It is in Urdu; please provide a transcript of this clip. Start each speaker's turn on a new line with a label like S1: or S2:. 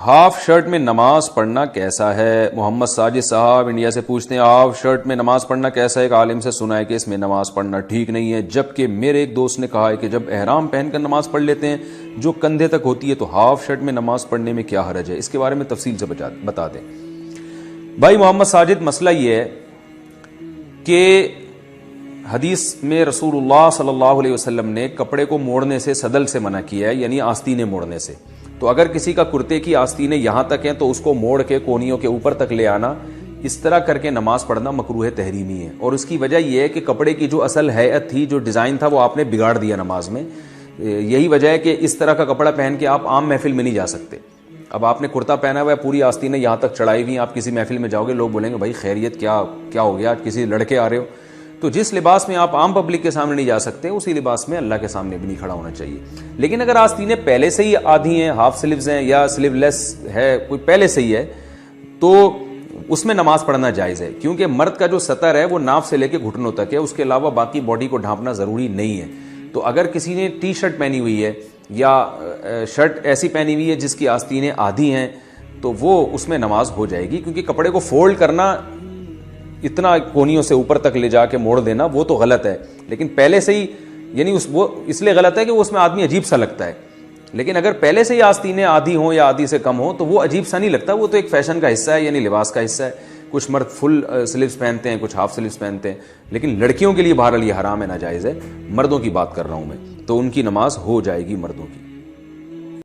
S1: ہاف شرٹ میں نماز پڑھنا کیسا ہے؟ محمد ساجد صاحب انڈیا سے پوچھتے ہیں ہاف شرٹ میں نماز پڑھنا کیسا ہے؟ ایک عالم سے سنا ہے کہ اس میں نماز پڑھنا ٹھیک نہیں ہے، جبکہ میرے ایک دوست نے کہا ہے کہ جب احرام پہن کر نماز پڑھ لیتے ہیں جو کندھے تک ہوتی ہے تو ہاف شرٹ میں نماز پڑھنے میں کیا حرج ہے؟ اس کے بارے میں تفصیل سے بتا دیں بھائی محمد ساجد۔ مسئلہ یہ ہے کہ حدیث میں رسول اللہ صلی اللہ علیہ وسلم نے کپڑے کو موڑنے سے، صدل سے منع کیا ہے، یعنی آستینے موڑنے سے۔ تو اگر کسی کا کرتے کی آستینے یہاں تک ہیں تو اس کو موڑ کے کونیوں کے اوپر تک لے آنا، اس طرح کر کے نماز پڑھنا مکروہ تحریمی ہے، اور اس کی وجہ یہ ہے کہ کپڑے کی جو اصل ہیئت تھی، جو ڈیزائن تھا، وہ آپ نے بگاڑ دیا نماز میں۔ یہی وجہ ہے کہ اس طرح کا کپڑا پہن کے آپ عام محفل میں نہیں جا سکتے۔ اب آپ نے کرتا پہنا ہوا ہے، پوری آستینیں یہاں تک چڑھائی ہوئی، آپ کسی محفل میں جاؤ گے، لوگ بولیں گے بھائی خیریت کیا ہو گیا، کسی لڑکے آ رہے ہو؟ تو جس لباس میں آپ عام پبلک کے سامنے نہیں جا سکتے، اسی لباس میں اللہ کے سامنے بھی نہیں کھڑا ہونا چاہیے۔ لیکن اگر آستینیں پہلے سے ہی آدھی ہیں، ہاف سلیوز ہیں یا سلیو لیس ہے، کوئی پہلے سے ہی ہے، تو اس میں نماز پڑھنا جائز ہے، کیونکہ مرد کا جو سطر ہے وہ ناف سے لے کے گھٹنوں تک ہے، اس کے علاوہ باقی باڈی کو ڈھانپنا ضروری نہیں ہے۔ تو اگر کسی نے ٹی شرٹ پہنی ہوئی ہے یا شرٹ ایسی پہنی ہوئی ہے جس کی آستینیں آدھی ہیں، تو وہ اس میں نماز ہو جائے گی، کیونکہ کپڑے کو فولڈ کرنا، اتنا کونیوں سے اوپر تک لے جا کے موڑ دینا، وہ تو غلط ہے۔ لیکن پہلے سے ہی، یعنی وہ اس لیے غلط ہے کہ وہ اس میں آدمی عجیب سا لگتا ہے، لیکن اگر پہلے سے ہی آستینیں آدھی ہوں یا آدھی سے کم ہوں تو وہ عجیب سا نہیں لگتا، وہ تو ایک فیشن کا حصہ ہے، یعنی لباس کا حصہ ہے۔ کچھ مرد فل سلیوز پہنتے ہیں، کچھ ہاف سلیوز پہنتے ہیں، لیکن لڑکیوں کے لیے بہرحال یہ حرام ہے، ناجائز ہے۔ مردوں کی بات کر رہا ہوں میں، تو ان کی نماز ہو جائے گی مردوں کی۔